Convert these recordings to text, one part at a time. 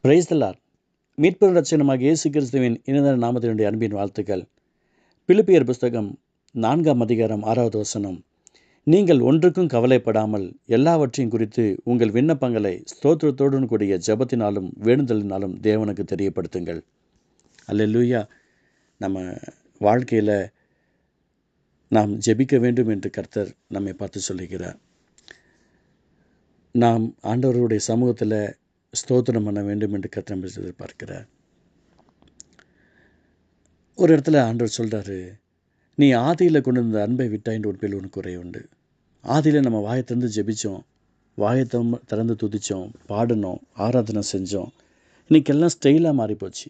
Praise the Lord. மீட்பெரும் இரட்சகருமாக இயேசு கிறிஸ்துவின் இனிதான நாமத்தினுடைய அன்பின் வாழ்த்துக்கள். பிலிப்பியர் புஸ்தகம் 4ஆம் அதிகாரம் 6வது வசனம். நீங்கள் ஒன்றுக்கும் கவலைப்படாமல் எல்லாவற்றையும் குறித்து உங்கள் விண்ணப்பங்களை ஸ்தோத்திரத்தோடு கூடிய ஜெபத்தினாலும் வேண்டுதலினாலும் தேவனுக்கு தெரியப்படுத்துங்கள். அல்லேலூயா. நம்ம வாழ்க்கையில் நாம் ஜெபிக்க வேண்டும் என்று கர்த்தர் நம்மை பார்த்து சொல்லுகிறார். நாம் ஆண்டவருடைய சமூகத்தில் ஸ்தோத்திரம் பண்ண வேண்டும் என்று கர்த்தர் எதிர்பார்க்கிறார். ஒரு இடத்துல ஆண்டவர் சொல்கிறாரு, நீ ஆதியில் கொண்டு வந்த அன்பை விட்டாயின்ற ஒரு பேர் உனக்கு குறை உண்டு. ஆதியில் நம்ம வாயை திறந்து ஜெபித்தோம், வாயை திறந்து துதித்தோம், பாடினோம், ஆராதனை செஞ்சோம். இன்றைக்கி எல்லாம் ஸ்டைலாக மாறிப்போச்சு.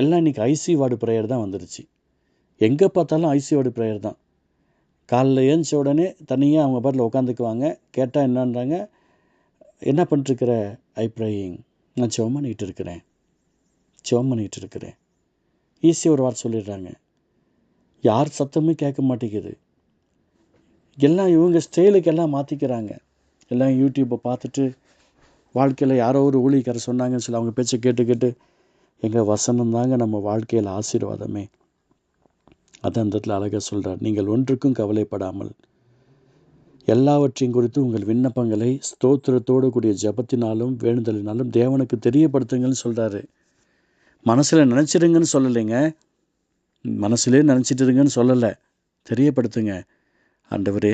எல்லாம் இன்றைக்கி ஐசி வார்டு ப்ரேயர் தான் வந்துருச்சு. எங்கே பார்த்தாலும் ஐசி வார்டு ப்ரேயர் தான். காலைல ஏஞ்ச உடனே தனியாக அவங்க பாட்டில் உட்காந்துக்குவாங்க. கேட்டால் என்னன்றாங்க, என்ன பண்ணிட்டுருக்கிற? ஐ ப்ரேயிங், நான் ஜெபம் பண்ணிகிட்டு இருக்கிறேன். ஈஸியாக ஒரு வார்த்தை சொல்லிடுறாங்க. யார் சத்தமே கேட்க மாட்டேங்குது. எல்லாம் இவங்க ஸ்டைலுக்கு எல்லாம் மாற்றிக்கிறாங்க. எல்லாம் யூடியூப்பை பார்த்துட்டு வாழ்க்கையில் யாரோ ஒரு ஊழியக்காரர் சொன்னாங்கன்னு சொல்லி அவங்க பேச்சை கேட்டு எங்கள் வசனம் தாங்க நம்ம வாழ்க்கையில் ஆசீர்வாதமே. அதான் அந்த இடத்துல அழகாக சொல்கிறார், நீங்கள் ஒன்றுக்கும் கவலைப்படாமல் எல்லாவற்றையும் குறித்து உங்கள் விண்ணப்பங்களை ஸ்தோத்திரத்தோடு கூடிய ஜெபத்தினாலும் வேண்டுதலினாலும் தேவனுக்கு தெரியப்படுத்துங்கன்னு சொல்கிறாரு. மனசில் நினச்சிடுங்கன்னு சொல்லலைங்க, மனசிலே நினச்சிட்டுருங்கன்னு சொல்லலை, தெரியப்படுத்துங்க. ஆண்டவரே,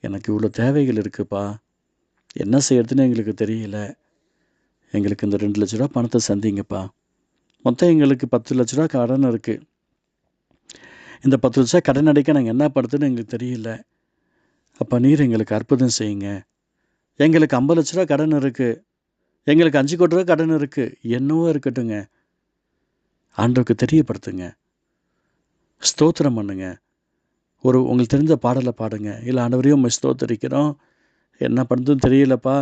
எனக்கு இவ்வளோ தேவைகள் இருக்குப்பா, என்ன செய்யறதுன்னு எங்களுக்கு தெரியல, எங்களுக்கு இந்த 2 லட்ச ரூபா பணத்தை சந்திங்கப்பா, மொத்தம் எங்களுக்கு 10 லட்ச ரூபா கடன் இருக்குது, இந்த 10 லட்ச ரூபா கடன் அடைக்க நாங்கள் என்ன படுத்துன்னு எங்களுக்கு தெரியல, அப்போ நீர் எங்களுக்கு அற்புதம் செய்யுங்க. எங்களுக்கு 50 லட்ச ரூபா கடன் இருக்குது, எங்களுக்கு 5 கோடி ரூபா கடன் இருக்குது, என்னவோ இருக்கட்டுங்க, ஆண்டவருக்கு தெரியப்படுத்துங்க, ஸ்தோத்திரம் பண்ணுங்க. உங்களுக்கு தெரிஞ்ச பாடலை பாடுங்க. இல்லை ஆண்டவரையும் நம்ம ஸ்தோத்தரிக்கிறோம், என்ன பண்ணுறதுன்னு தெரியலப்பா,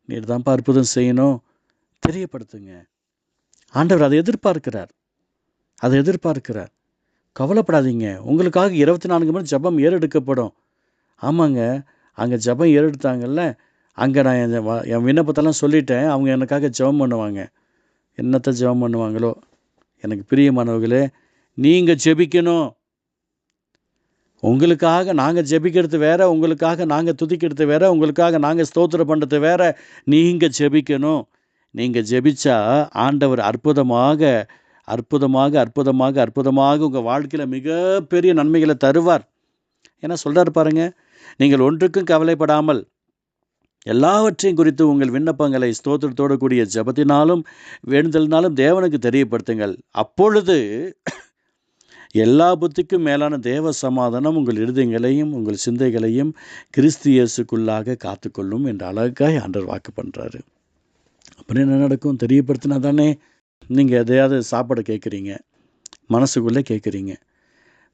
நீர் தான்ப்பா அற்புதம் செய்யணும், தெரியப்படுத்துங்க. ஆண்டவர் அதை எதிர்பார்க்கிறார். கவலைப்படாதீங்க, உங்களுக்காக 24 மணி ஜெபம் ஏறெடுக்கப்படும். ஆமாங்க, அங்கே ஜெபம் ஏறெடுத்தாங்கல்ல, அங்கே நான் என் விண்ணப்பத்தெல்லாம் சொல்லிட்டேன். அவங்க எனக்காக ஜெபம் பண்ணுவாங்க. என்னத்தை ஜெபம் பண்ணுவாங்களோ. எனக்கு பிரியமானவர்களே, நீங்கள் ஜெபிக்கணும். உங்களுக்காக நாங்கள் ஜெபிக்கிறது வேற, உங்களுக்காக நாங்கள் துதிக்கிறது வேற, உங்களுக்காக நாங்கள் ஸ்தோத்திரம் பண்ணுறது வேற. நீங்கள் ஜெபிக்கணும். நீங்கள் ஜெபிச்சா ஆண்டவர் அற்புதமாக உங்கள் வாழ்க்கையில் மிகப்பெரிய நன்மைகளை தருவார். ஏன்னா சொல்கிறார் பாருங்க, நீங்கள் ஒன்றுக்கும் கவலைப்படாமல் எல்லாவற்றையும் குறித்து உங்கள் விண்ணப்பங்களை ஸ்தோத்திரத்தோடு கூடிய ஜெபத்தினாலும் வேண்டுதலினாலும் தேவனுக்கு தெரியப்படுத்துங்கள். அப்பொழுது எல்லா புத்திக்கும் மேலான தேவ சமாதானம் உங்கள் இருதயங்களையும் உங்கள் சிந்தைகளையும் கிறிஸ்து இயேசுக்குள்ளாக காத்துக்கொள்ளும் என்று அழகாய் ஆண்டவர் வாக்கு பண்ணுறாரு. அப்புறம் என்ன நடக்கும்? தெரியப்படுத்தினா தானே. நீங்கள் எதையாவது சாப்பாடு கேட்குறீங்க, மனசுக்குள்ளே கேட்குறீங்க,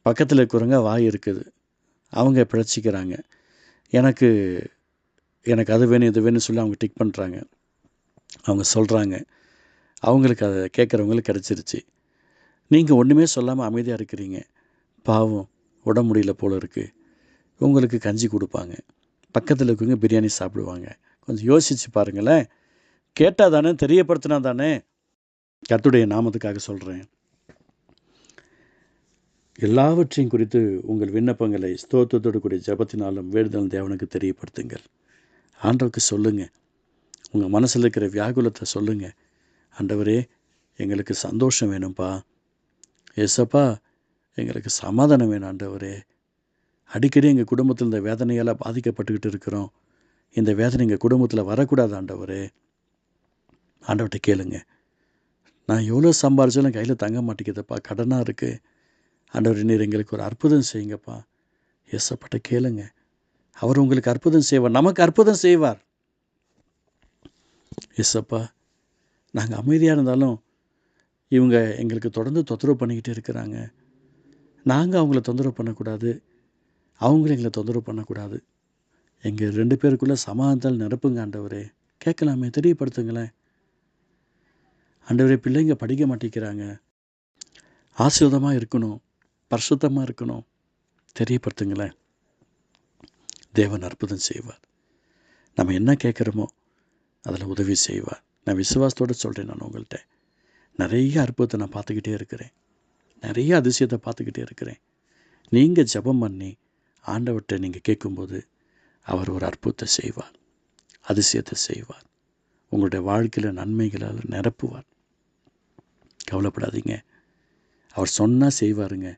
பக்கத்தில் இருக்கிறவங்க வாய் இருக்குது, அவங்க பிழைச்சிக்கிறாங்க, எனக்கு அது வேணும் இது வேணும்னு சொல்லி அவங்க டிக் பண்ணுறாங்க, அவங்க சொல்கிறாங்க, அவங்களுக்கு அதை கேட்குறவங்களுக்கு கிடச்சிருச்சு. நீங்கள் ஒன்றுமே சொல்லாமல் அமைதியாக இருக்கிறீங்க. பாவம், உடம்பு முடியல போல இருக்குது, உங்களுக்கு கஞ்சி கொடுப்பாங்க, பக்கத்தில் இருக்கவங்க பிரியாணி சாப்பிடுவாங்க. கொஞ்சம் யோசித்து பாருங்களேன். கேட்டால் தானே, தெரியப்படுத்தினா தானே. கர்த்தருடைய நாமத்துக்காக சொல்கிறேன். எல்லாவற்றையும் குறித்து உங்கள் விண்ணப்பங்களை ஸ்தோத்திரத்தோடு கூடிய ஜெபத்தினாலும் வேண்டுதல் தேவனுக்கு தெரியப்படுத்துங்கள். ஆண்டவருக்கு சொல்லுங்கள், உங்கள் மனசில் இருக்கிற வியாகுலத்தை சொல்லுங்கள். ஆண்டவரே, எங்களுக்கு சந்தோஷம் வேணும்ப்பா, ஏசப்பா எங்களுக்கு சமாதானம் வேணும் ஆண்டவரே, அடிக்கடி எங்கள் குடும்பத்தில் இந்த வேதனையால் பாதிக்கப்பட்டுக்கிட்டு இருக்கிறோம், இந்த வேதனை எங்கள் குடும்பத்தில் வரக்கூடாது ஆண்டவரே. ஆண்டவர்கிட்ட கேளுங்க. நான் எவ்வளோ சம்பாரிச்சாலும் கையில் தங்க மாட்டேங்குதுப்பா, கடனாக இருக்குது, ஆண்டவர் நீர் எங்களுக்கு ஒரு அற்புதம் செய்யுங்கப்பா. ஏசப்பாட்ட கேளுங்க, அவர் உங்களுக்கு அற்புதம் செய்வார், நமக்கு அற்புதம் செய்வார். ஏசப்பா, நாங்கள் அமைதியாக இருந்தாலும் இவங்க எங்களுக்கு தொடர்ந்து தொந்தரவு பண்ணிக்கிட்டே இருக்கிறாங்க, நாங்கள் அவங்கள தொந்தரவு பண்ணக்கூடாது, அவங்களும் எங்களை தொந்தரவு பண்ணக்கூடாது, எங்கள் 2 பேருக்குள்ளே சமாதானத்தால் நிரப்புங்க ஆண்டவரே. கேட்கலாமே, தெரியப்படுத்துங்களேன். ஆண்டவரே, பிள்ளைங்க படிக்க மாட்டேங்கிறாங்க, ஆசீர்வாதமாக இருக்கணும், பரிசுத்தமாக இருக்கணும், தெரியப்படுத்துங்களேன். தேவன் அற்புதம் செய்வார். நம்ம என்ன கேட்குறோமோ அதில் உதவி செய்வார். நான் விசுவாசத்தோடு சொல்கிறேன். நான் உங்கள்கிட்ட நிறைய அற்புதத்தை நான் பார்த்துக்கிட்டே இருக்கிறேன். நிறைய அதிசயத்தை பார்த்துக்கிட்டே இருக்கிறேன். நீங்கள் ஜெபம் பண்ணி ஆண்டவர்கிட்ட நீங்கள் கேட்கும்போது அவர் ஒரு அற்புதத்தை செய்வார், அதிசயத்தை செய்வார். உங்களுடைய வாழ்க்கையில் நன்மைகளால் நிரப்புவார். கவலைப்படாதீங்க. அவர் சொன்னால் செய்வாருங்க.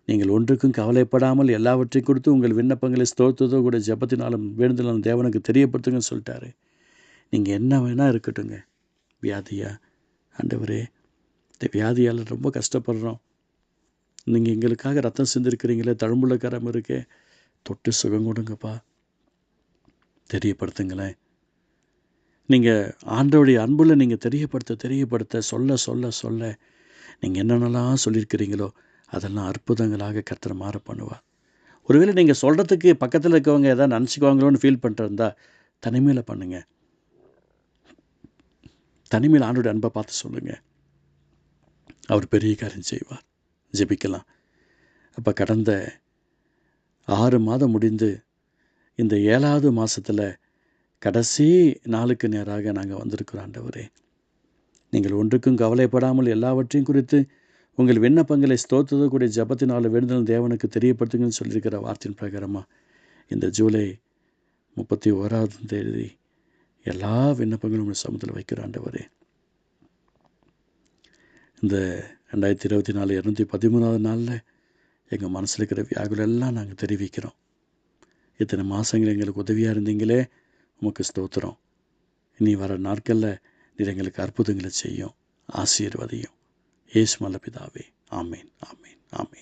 நீங்கள் ஒன்றுக்கும் கவலைப்படாமல் எல்லாவற்றையும் கொடுத்து உங்கள் விண்ணப்பங்களை ஸ்தோத்திரத்தோ கூட ஜெபத்தினாலும் வேண்டுதலாலும் தேவனுக்கு தெரியப்படுத்துங்கன்னு சொல்லிட்டாரு. நீங்கள் என்ன வேணால் இருக்கட்டுங்க. வியாதியா, ஆண்டவரே இந்த வியாதியால் ரொம்ப கஷ்டப்படுறோம், நீங்கள் எங்களுக்காக ரத்தம் சிந்திருக்கிறீங்களே, தழும்புள்ள கரம் இருக்கே, தொட்டு சுகம் கொடுங்கப்பா, தெரியப்படுத்துங்களேன். நீங்கள் ஆண்டவருடைய அன்புல நீங்கள் தெரியப்படுத்த சொல்ல நீங்கள் என்னென்னலாம் சொல்லியிருக்கிறீங்களோ அதெல்லாம் அற்புதங்களாக கர்த்தர் மாற பண்ணுவார். ஒருவேளை நீங்கள் சொல்கிறதுக்கு பக்கத்தில் இருக்கவங்க எதாவது நினச்சிக்குவாங்களோன்னு ஃபீல் பண்ணிட்டு தனிமையில் பண்ணுங்கள். தனிமையில் ஆண்டோடைய அன்பை பார்த்து சொல்லுங்கள். அவர் பெரிய காரியம் செய்வார். ஜெபிக்கலாம். அப்போ கடந்த 6 மாதம் முடிந்து இந்த 7வது மாதத்தில் கடைசி நாளுக்கு நேராக நாங்கள் வந்திருக்கிறோம். ஆண்டவரே, நீங்கள் ஒன்றுக்கும் கவலைப்படாமல் எல்லாவற்றையும் குறித்து உங்கள் விண்ணப்பங்களை ஸ்தோத்திரக்கூடிய ஜெபத்தினால் வேண்டுதல் தேவனுக்கு தெரியப்படுத்துங்கன்னு சொல்லியிருக்கிற வார்த்தையின் பிரகாரமாக இந்த ஜூலை 31ஆம் தேதி எல்லா விண்ணப்பங்களும் உங்கள் சமூகத்தில் வைக்கிற ஆண்டவரே, இந்த 2024 213வது நாளில் எங்கள் மனசில் இருக்கிற வியாகுலெல்லாம் நாங்கள் தெரிவிக்கிறோம். இத்தனை மாதங்கள் எங்களுக்கு உதவியாக இருந்தீங்களே, உமக்கு ஸ்தோத்திரம். இனி வர நாட்களில் நீர் எங்களுக்கு அற்புதங்களை செய்யும், ஆசீர்வதியும். இயேசு நல்ல பிதாவே, ஆமீன், ஆமீன், ஆமீன்.